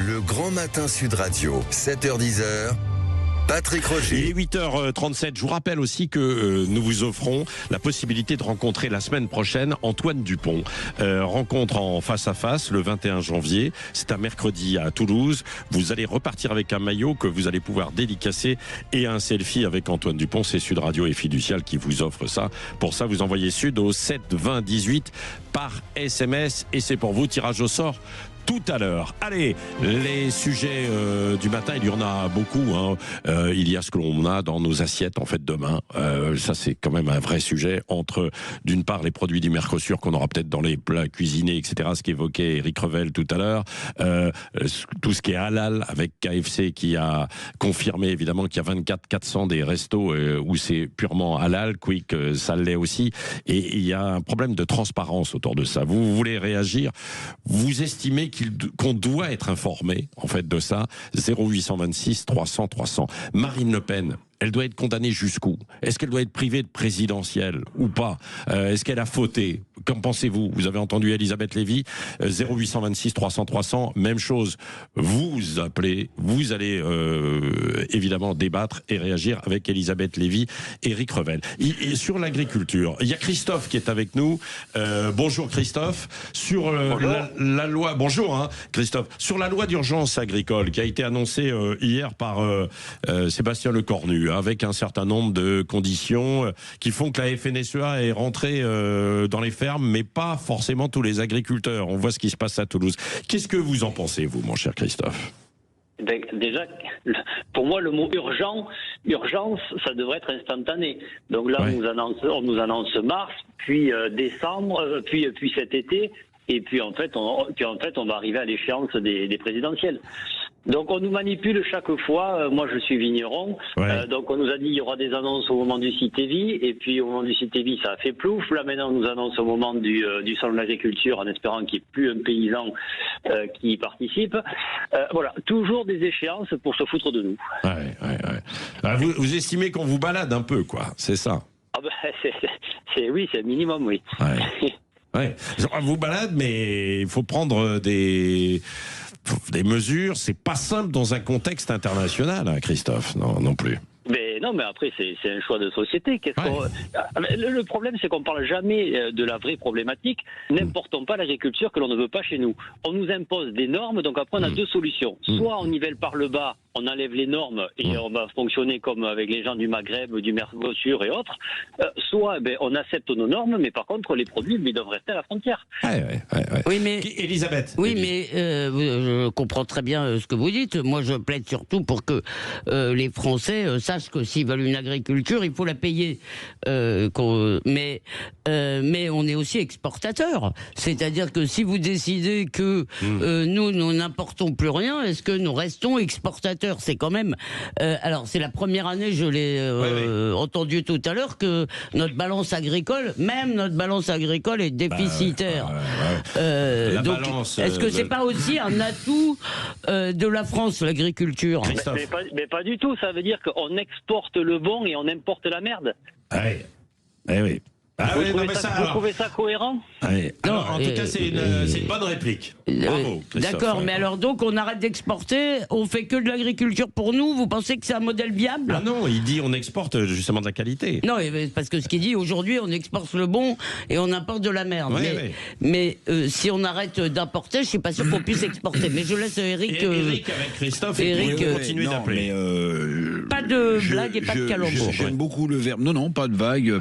Le Grand Matin Sud Radio, 7h-10h. Patrick Roger. Il est 8h37. Je vous rappelle aussi que nous vous offrons la possibilité de rencontrer la semaine prochaine Antoine Dupont. Rencontre en face à face le 21 janvier. C'est un mercredi à Toulouse. Vous allez repartir avec un maillot que vous allez pouvoir dédicacer et un selfie avec Antoine Dupont. C'est Sud Radio et Fiducial qui vous offre ça. Pour ça, vous envoyez Sud au 7 20 18 par SMS et c'est pour vous. Tirage au sort tout à l'heure. Allez, les sujets du matin, il y en a beaucoup. Il y a ce que l'on a dans nos assiettes en fait demain. Ça, c'est quand même un vrai sujet entre, d'une part, les produits du Mercosur qu'on aura peut-être dans les plats cuisinés, etc. Ce qu'évoquait Eric Revel tout à l'heure. Tout ce qui est halal avec KFC qui a confirmé évidemment qu'il y a 24 400 des restos où c'est purement halal. Quick, ça l'est aussi. Et il y a un problème de transparence autour de ça. Vous voulez réagir? Vous estimez qu'on doit être informé en fait de ça? 0826 300 300. Marine Le Pen, elle doit être condamnée jusqu'où? Est-ce qu'elle doit être privée de présidentielle ou pas? Est-ce qu'elle a fauté? Qu'en pensez-vous? Vous avez entendu Elisabeth Lévy. 0826 300 300. Même chose. Vous appelez, vous allez évidemment débattre et réagir avec Elisabeth Lévy, Éric Revel. Et sur l'agriculture, il y a Christophe qui est avec nous. Bonjour Christophe. Sur la loi. Bonjour Christophe. Sur la loi d'urgence agricole qui a été annoncée hier par Sébastien Lecornu, avec un certain nombre de conditions qui font que la FNSEA est rentrée dans les fermes, mais pas forcément tous les agriculteurs. On voit ce qui se passe à Toulouse. Qu'est-ce que vous en pensez, vous, mon cher Christophe? Déjà, pour moi, le mot urgence, ça devrait être instantané. Donc là, on nous annonce mars, puis décembre, puis cet été, et puis en fait, on va arriver à l'échéance des présidentielles. Donc on nous manipule chaque fois. Moi je suis vigneron, donc on nous a dit il y aura des annonces au moment du Cité-Vie, et puis au moment du Cité-Vie ça a fait plouf. Là maintenant on nous annonce au moment du salon de l'agriculture, en espérant qu'il n'y ait plus un paysan qui y participe. Voilà, toujours des échéances pour se foutre de nous. Alors, vous estimez qu'on vous balade un peu, quoi, c'est ça? Oui, c'est le minimum, oui. Ouais. On vous balade, mais il faut prendre des mesures. C'est pas simple dans un contexte international, Christophe, non plus. Mais après, c'est un choix de société. Le problème, c'est qu'on ne parle jamais de la vraie problématique. N'importons pas l'agriculture que l'on ne veut pas chez nous. On nous impose des normes, donc après, on a deux solutions. Soit on nivelle par le bas, on enlève les normes et on va fonctionner comme avec les gens du Maghreb, du Mercosur et autres. Soit on accepte nos normes, mais par contre, les produits ils doivent rester à la frontière. Oui, mais Elisabeth. Oui, mais je comprends très bien ce que vous dites. Moi, je plaide surtout pour que les Français sachent que s'ils veulent une agriculture, il faut la payer. Mais on est aussi exportateur. C'est-à-dire que si vous décidez que nous n'importons plus rien, est-ce que nous restons exportateurs? C'est quand même... alors, c'est la première année, je l'ai entendu tout à l'heure, que notre balance agricole, est déficitaire. Donc, est-ce que c'est pas aussi un atout de la France, l'agriculture? Mais pas du tout. Ça veut dire qu'on exporte le bon et on importe la merde. Oui. Vous trouvez ça cohérent? En tout cas, c'est une bonne réplique. Bravo, d'accord, mais alors donc on arrête d'exporter, on fait que de l'agriculture pour nous? Vous pensez que c'est un modèle viable? Ah non, il dit on exporte justement de la qualité. Non, parce que ce qu'il dit aujourd'hui, on exporte le bon et on importe de la merde. Mais si on arrête d'importer, je suis pas sûr qu'on puisse exporter. Mais je laisse Eric. Eric avec Christophe. Eric, continuez d'appeler. Pas de blague et pas de calembour. J'aime beaucoup le verbe. Non, pas de vague.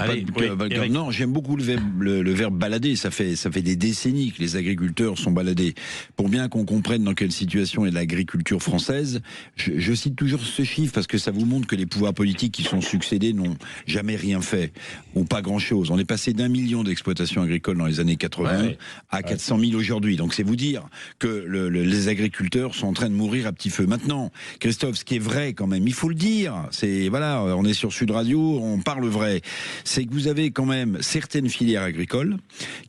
Non, j'aime beaucoup le verbe balader. Ça fait des décennies que les agriculteurs sont baladés. Pour bien qu'on comprenne dans quelle situation est l'agriculture française, je cite toujours ce chiffre parce que ça vous montre que les pouvoirs politiques qui sont succédés n'ont jamais rien fait, ou pas grand-chose. On est passé d'1 million d'exploitations agricoles dans les années 80 à 400 000 aujourd'hui. Donc c'est vous dire que les agriculteurs sont en train de mourir à petit feu. Maintenant, Christophe, ce qui est vrai quand même, il faut le dire, on est sur Sud Radio, on parle vrai, c'est que vous avez quand même certaines filières agricoles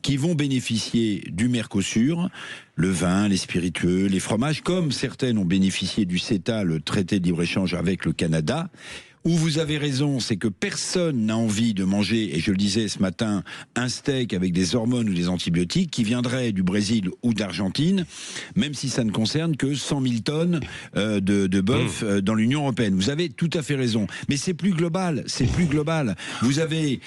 qui vont bénéficier du Mercosur, le vin, les spiritueux, les fromages, comme certaines ont bénéficié du CETA, le traité de libre-échange avec le Canada, où vous avez raison, c'est que personne n'a envie de manger, et je le disais ce matin, un steak avec des hormones ou des antibiotiques qui viendrait du Brésil ou d'Argentine, même si ça ne concerne que 100 000 tonnes de bœuf dans l'Union européenne. Vous avez tout à fait raison. Mais c'est plus global, Vous avez,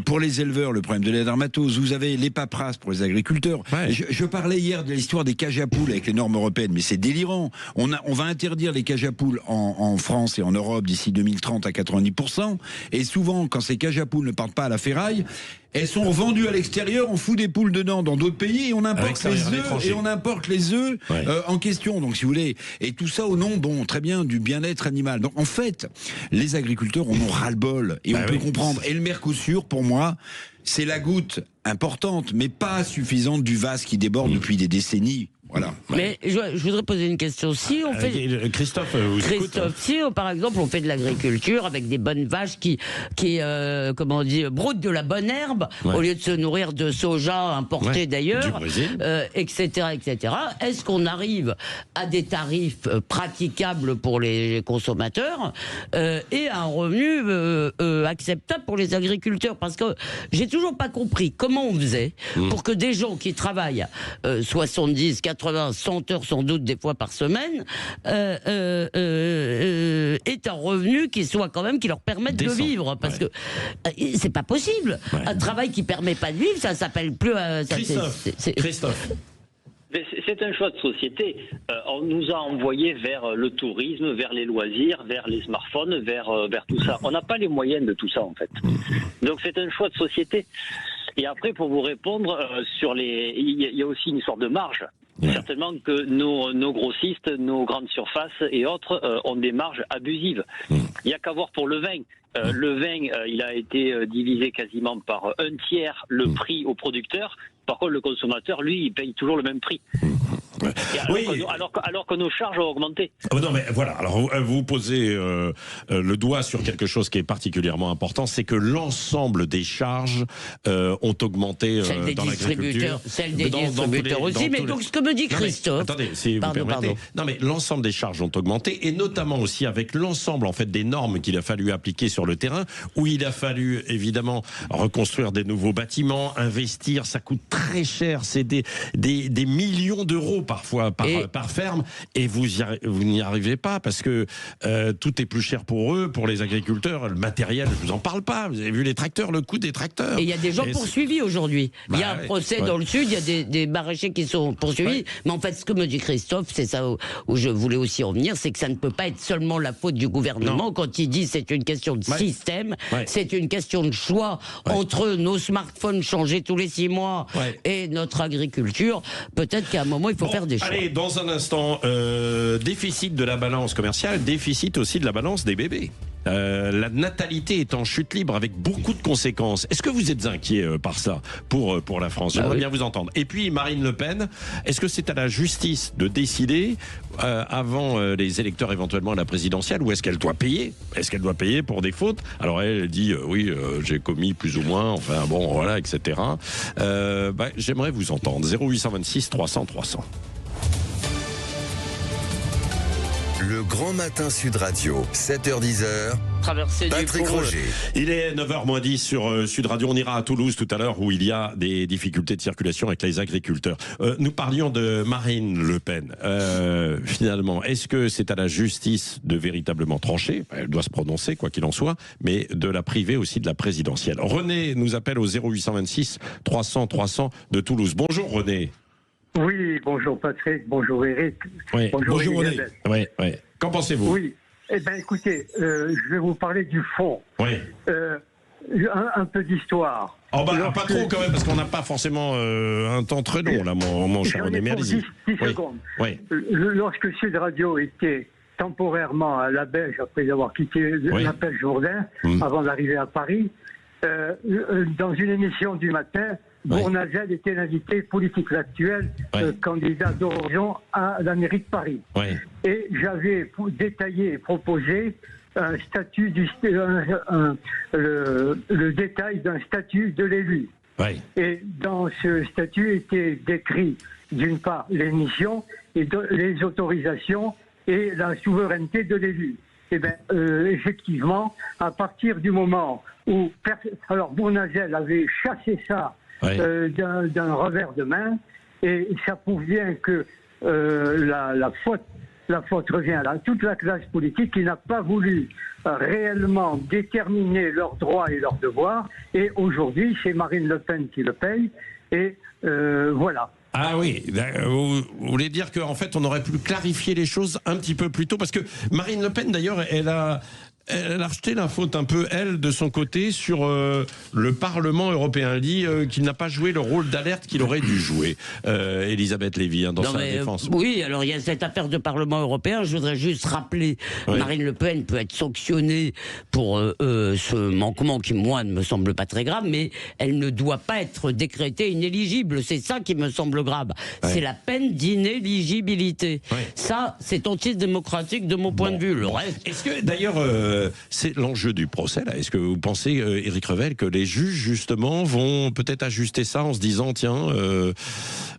pour les éleveurs, le problème de la dermatose, vous avez les paperasses pour les agriculteurs. Ouais. Je parlais hier de l'histoire des cages à poules avec les normes européennes, mais c'est délirant. On va interdire les cages à poules en France et en Europe d'ici 2030 à 90%. Et souvent, quand ces cages à poules ne partent pas à la ferraille, elles sont vendues à l'extérieur, on fout des poules dedans dans d'autres pays et on importe les œufs en question. Donc, si vous voulez, et tout ça au nom, bon, très bien, du bien-être animal. Donc, en fait, les agriculteurs en ont ras-le-bol et on peut comprendre. Et le Mercosur, pour moi, c'est la goutte importante, mais pas suffisante du vase qui déborde depuis des décennies. Voilà. Mais je voudrais poser une question. Si on fait Christophe, si par exemple on fait de l'agriculture avec des bonnes vaches qui comment on dit, broutent de la bonne herbe au lieu de se nourrir de soja importé d'ailleurs, etc., est-ce qu'on arrive à des tarifs praticables pour les consommateurs et à un revenu acceptable pour les agriculteurs? Parce que j'ai toujours pas compris comment on faisait pour que des gens qui travaillent 70, 80, 100 heures sans doute des fois par semaine aient un revenu qui soit quand même, qui leur permette de vivre, parce que c'est pas possible. Un travail qui permet pas de vivre, ça s'appelle plus Christophe. C'est un choix de société. On nous a envoyés vers le tourisme, vers les loisirs, vers les smartphones, vers tout ça. On n'a pas les moyens de tout ça, en fait. Donc c'est un choix de société. Et après, pour vous répondre, il y a aussi une sorte de marge. Certainement que nos grossistes, nos grandes surfaces et autres ont des marges abusives. Il n'y a qu'à voir pour le vin. Le vin, il a été divisé quasiment par un tiers le prix au producteur. Par contre, le consommateur, lui, il paye toujours le même prix. Alors que nos charges ont augmenté. Non, mais voilà. Alors, vous posez le doigt sur quelque chose qui est particulièrement important, c'est que l'ensemble des charges ont augmenté dans l'agriculture. Celles des distributeurs aussi. Mais donc, ce que me dit Christophe. Attendez, si vous permettez. Non, mais l'ensemble des charges ont augmenté, et notamment aussi avec l'ensemble, en fait, des normes qu'il a fallu appliquer sur le terrain, où il a fallu évidemment reconstruire des nouveaux bâtiments, investir. Ça coûte très cher. C'est des millions d'euros parfois par ferme, et vous n'y arrivez pas parce que tout est plus cher pour eux, pour les agriculteurs. Le matériel, je vous en parle pas. Vous avez vu les tracteurs, le coût des tracteurs. Et il y a des gens poursuivis aujourd'hui. Il y a un procès dans le sud, il y a des maraîchers qui sont poursuivis. Mais en fait, ce que me dit Christophe, c'est ça où je voulais aussi en venir, c'est que ça ne peut pas être seulement la faute du gouvernement. Quand il dit c'est une question de système, c'est une question de choix entre nos smartphones changés tous les 6 mois et notre agriculture. Peut-être qu'à un moment, il faut faire des choix. Allez, dans un instant, déficit de la balance commerciale, déficit aussi de la balance des bébés. La natalité est en chute libre avec beaucoup de conséquences. Est-ce que vous êtes inquiet par ça, pour la France? J'aimerais bien vous entendre. Et puis Marine Le Pen, est-ce que c'est à la justice de décider avant les électeurs éventuellement à la présidentielle, ou est-ce qu'elle doit payer? Est-ce qu'elle doit payer pour des fautes? Alors elle dit j'ai commis plus ou moins, enfin bon voilà, etc. J'aimerais vous entendre. 0826 300 300. Le Grand Matin Sud Radio, 7h-10h. Patrick Roger. Il est 9h-10 sur Sud Radio. On ira à Toulouse tout à l'heure, où il y a des difficultés de circulation avec les agriculteurs. Nous parlions de Marine Le Pen. Finalement, est-ce que c'est à la justice de véritablement trancher? Elle doit se prononcer, quoi qu'il en soit, mais de la priver aussi de la présidentielle. René nous appelle au 0826 300 300 de Toulouse. Bonjour René. Oui, bonjour Patrick, bonjour Eric. Oui. Bonjour René. Oui. Qu'en pensez-vous? Oui, écoutez, je vais vous parler du fond. Oui. Un peu d'histoire. Pas trop quand même, parce qu'on n'a pas forcément un temps très long là, mon cher René. Mais allez-y. 10 secondes. Oui. Lorsque Sud Radio était temporairement à la Belge, après avoir quitté l'appel Jourdain, avant d'arriver à Paris, dans une émission du matin, Bournazel était l'invité politique actuel, candidat d'Horizon à la mairie de Paris. Et j'avais détaillé et proposé un statut le détail d'un statut de l'élu. Et dans ce statut était décrit d'une part les missions et les autorisations et la souveraineté de l'élu. Eh bien, effectivement, à partir du moment où... Alors, Bournagel avait chassé ça d'un revers de main, et ça prouve bien que la faute revient à toute la classe politique qui n'a pas voulu réellement déterminer leurs droits et leurs devoirs. Et aujourd'hui, c'est Marine Le Pen qui le paye. Et voilà. Ah oui, vous voulez dire qu'en fait on aurait pu clarifier les choses un petit peu plus tôt, parce que Marine Le Pen d'ailleurs, elle a rejeté la faute un peu, elle, de son côté, sur le Parlement européen. Elle dit qu'il n'a pas joué le rôle d'alerte qu'il aurait dû jouer, Elisabeth Lévy, dans sa défense. Oui, alors il y a cette affaire de Parlement européen. Je voudrais juste rappeler, Marine Le Pen peut être sanctionnée pour ce manquement qui, moi, ne me semble pas très grave, mais elle ne doit pas être décrétée inéligible. C'est ça qui me semble grave. C'est la peine d'inéligibilité. Ça, c'est antidémocratique de mon point de vue. Le reste... Est-ce que, d'ailleurs... c'est l'enjeu du procès, là. Est-ce que vous pensez, Éric Revel, que les juges, justement, vont peut-être ajuster ça en se disant, tiens,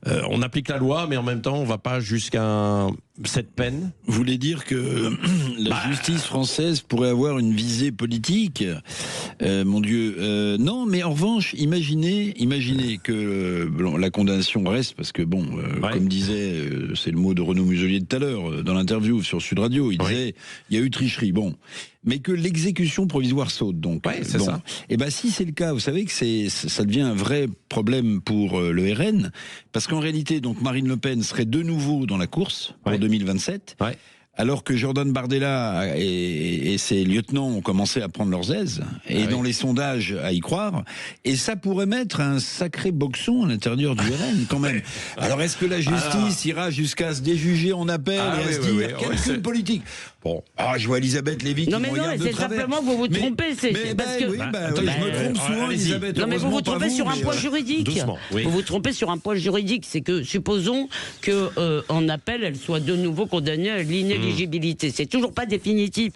on applique la loi, mais en même temps, on ne va pas jusqu'à cette peine? Vous voulez dire que la justice française pourrait avoir une visée politique? Mon Dieu, non, mais en revanche, imaginez que la condamnation reste, parce que comme disait, c'est le mot de Renaud Muselier de tout à l'heure, dans l'interview sur Sud Radio, il disait, il y a eu tricherie, mais que l'exécution provisoire saute, donc. C'est ça. Et si c'est le cas, vous savez que ça devient un vrai problème pour le RN, parce qu'en réalité, donc Marine Le Pen serait de nouveau dans la course pour 2027. Alors que Jordan Bardella et ses lieutenants ont commencé à prendre leurs aises, et dans les sondages à y croire, et ça pourrait mettre un sacré boxon à l'intérieur du RN quand même. Alors est-ce que la justice ira jusqu'à se déjuger en appel et à se dire calcul politique? Je vois Elisabeth Lévy qui me regarde de travers. C'est simplement que vous vous trompez. Je me trompe souvent, Elisabeth. Non, mais vous vous trompez sur un point juridique. Vous vous trompez sur un point juridique. C'est que, supposons qu'en appel, elle soit de nouveau condamnée à l'inéligibilité. C'est toujours pas définitif.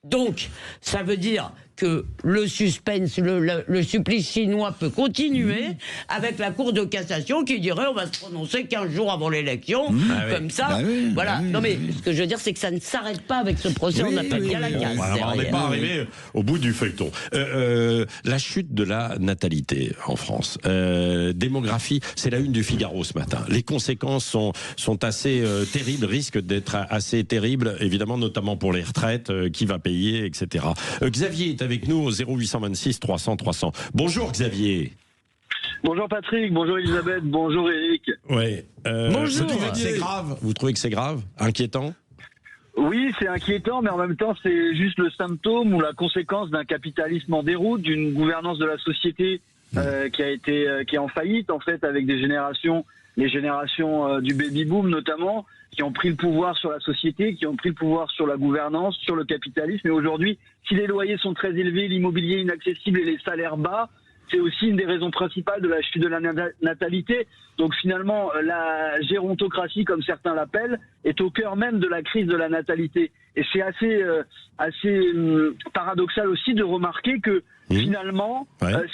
Donc, ça veut dire que le suspense, le supplice chinois peut continuer avec la Cour de cassation qui dirait on va se prononcer 15 jours avant l'élection, comme ça. Voilà. Non mais ce que je veux dire, c'est que ça ne s'arrête pas avec ce procès, on appelle bien la casse. On n'est pas arrivé au bout du feuilleton. La chute de la natalité en France. Démographie, c'est la une du Figaro ce matin. Les conséquences sont assez terribles, risquent d'être assez terribles, évidemment, notamment pour les retraites, qui va payer, etc. Xavier est avec nous au 0826 300 300. Bonjour Xavier. Bonjour Patrick, bonjour Elisabeth, bonjour Eric. Bonjour. Vous trouvez que c'est grave? Inquiétant? Oui, c'est inquiétant, mais en même temps, c'est juste le symptôme ou la conséquence d'un capitalisme en déroute, d'une gouvernance de la société qui est en faillite, en fait, avec les générations du baby-boom notamment, qui ont pris le pouvoir sur la société, qui ont pris le pouvoir sur la gouvernance, sur le capitalisme. Et aujourd'hui, si les loyers sont très élevés, l'immobilier inaccessible et les salaires bas, c'est aussi une des raisons principales de la chute de la natalité. Donc finalement, la gérontocratie, comme certains l'appellent, est au cœur même de la crise de la natalité. Et c'est assez paradoxal aussi de remarquer que finalement,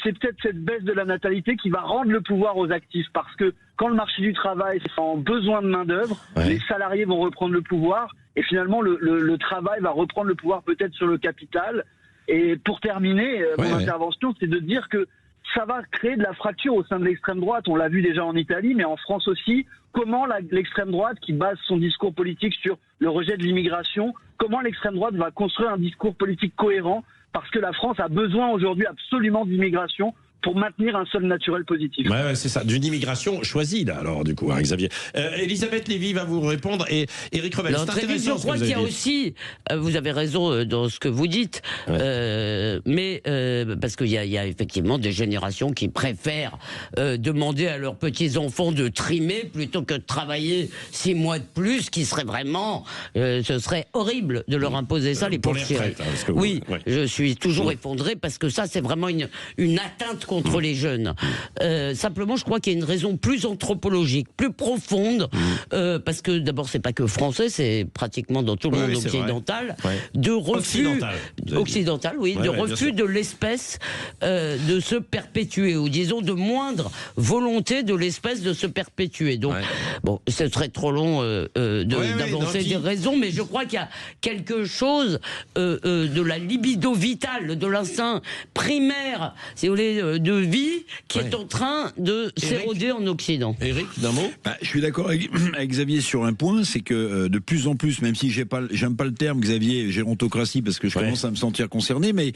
c'est peut-être cette baisse de la natalité qui va rendre le pouvoir aux actifs. Parce que quand le marché du travail est en besoin de main-d'œuvre, les salariés vont reprendre le pouvoir. Et finalement, le travail va reprendre le pouvoir peut-être sur le capital. Et pour terminer, mon intervention, c'est de dire que ça va créer de la fracture au sein de l'extrême droite. On l'a vu déjà en Italie, mais en France aussi. Comment l'extrême droite, qui base son discours politique sur le rejet de l'immigration, comment l'extrême droite va construire un discours politique cohérent? Parce que la France a besoin aujourd'hui absolument d'immigration pour maintenir un sol naturel positif. C'est ça, d'une immigration choisie, là, alors, du coup, Xavier. Elisabeth Lévy va vous répondre, et Éric Revel, c'est intéressant. Je crois qu'il y a aussi, vous avez raison dans ce que vous dites, mais parce qu'il y a effectivement des générations qui préfèrent demander à leurs petits-enfants de trimer plutôt que de travailler 6 mois de plus, qui serait vraiment, ce serait horrible de leur imposer ça, les pauvres chéris. Je suis toujours effondré, parce que ça, c'est vraiment une atteinte contre contre les jeunes. Simplement, je crois qu'il y a une raison plus anthropologique, plus profonde, parce que d'abord, c'est pas que français, c'est pratiquement dans tout le monde occidental, de refus occidental, de refus de l'espèce de se perpétuer, ou disons de moindre volonté de l'espèce de se perpétuer. Donc, bon, ce serait trop long d'avancer des raisons, mais je crois qu'il y a quelque chose de la libido vitale, de l'instinct primaire, si vous voulez, de vie, qui est en train de s'éroder en Occident. Éric, d'un mot ? Je suis d'accord avec Xavier sur un point, c'est que de plus en plus, même si j'aime pas le terme, Xavier, gérontocratie, parce que je commence à me sentir concerné, mais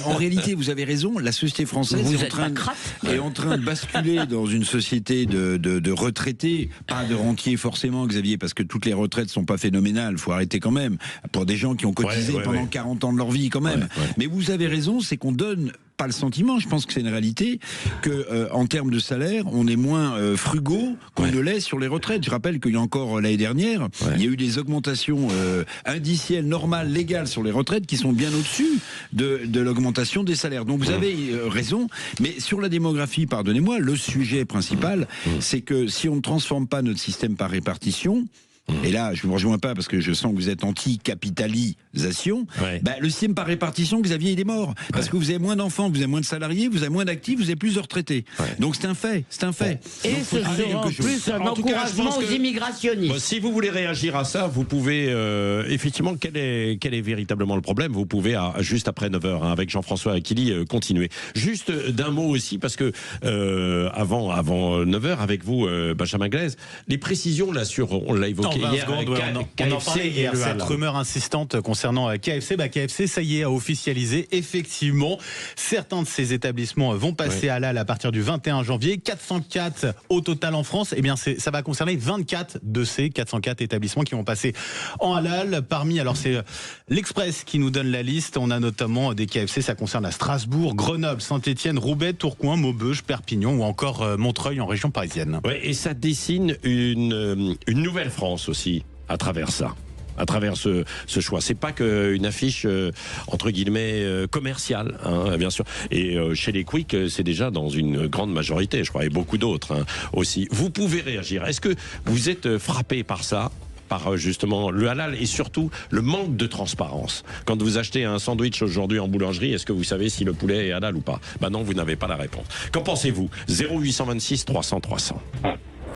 en réalité, vous avez raison, la société française est en train de basculer dans une société de retraités, pas de rentiers forcément, Xavier, parce que toutes les retraites sont pas phénoménales, faut arrêter quand même, pour des gens qui ont cotisé pendant 40 ans de leur vie quand même. Mais vous avez raison, c'est qu'on donne pas le sentiment, je pense que c'est une réalité, que en termes de salaire, on est moins frugaux qu'on ne l'est sur les retraites. Je rappelle qu'il y a encore l'année dernière, il y a eu des augmentations indicielles, normales, légales sur les retraites qui sont bien au-dessus de l'augmentation des salaires. Donc vous avez raison, mais sur la démographie, pardonnez-moi, le sujet principal, c'est que si on ne transforme pas notre système par répartition, et là, je ne vous rejoins pas parce que je sens que vous êtes anti-capitalisation. Le système par répartition, Xavier, il est mort. Parce que vous avez moins d'enfants, vous avez moins de salariés, vous avez moins d'actifs, vous avez plus de retraités. Donc c'est un fait, c'est un fait. Et ce sera en plus un encouragement aux immigrationnistes. Si vous voulez réagir à ça, vous pouvez, effectivement, quel est véritablement le problème ? Vous pouvez, juste après 9h, avec Jean-François Aquili, continuer. Juste d'un mot aussi, parce que avant 9h, avec vous, Benjamin Glaise, les précisions là sur, on l'a évoqué hier, on en parlait hier, cette rumeur insistante concernant KFC. KFC, ça y est, a officialisé. Effectivement, certains de ces établissements vont passer halal à partir du 21 janvier. 404 au total en France. Eh bien, ça va concerner 24 de ces 404 établissements qui vont passer en halal. Alors c'est l'Express qui nous donne la liste. On a notamment des KFC, ça concerne à Strasbourg, Grenoble, Saint-Étienne, Roubaix, Tourcoing, Maubeuge, Perpignan ou encore Montreuil en région parisienne. Et ça dessine une nouvelle France aussi à travers ça, à travers ce choix. C'est pas qu'une affiche entre guillemets commerciale, bien sûr. Et chez les Quick, c'est déjà dans une grande majorité, je crois, et beaucoup d'autres aussi. Vous pouvez réagir. Est-ce que vous êtes frappé par ça? Par justement le halal et surtout le manque de transparence. Quand vous achetez un sandwich aujourd'hui en boulangerie, est-ce que vous savez si le poulet est halal ou pas? Non, vous n'avez pas la réponse. Qu'en pensez-vous? 0826 300 300.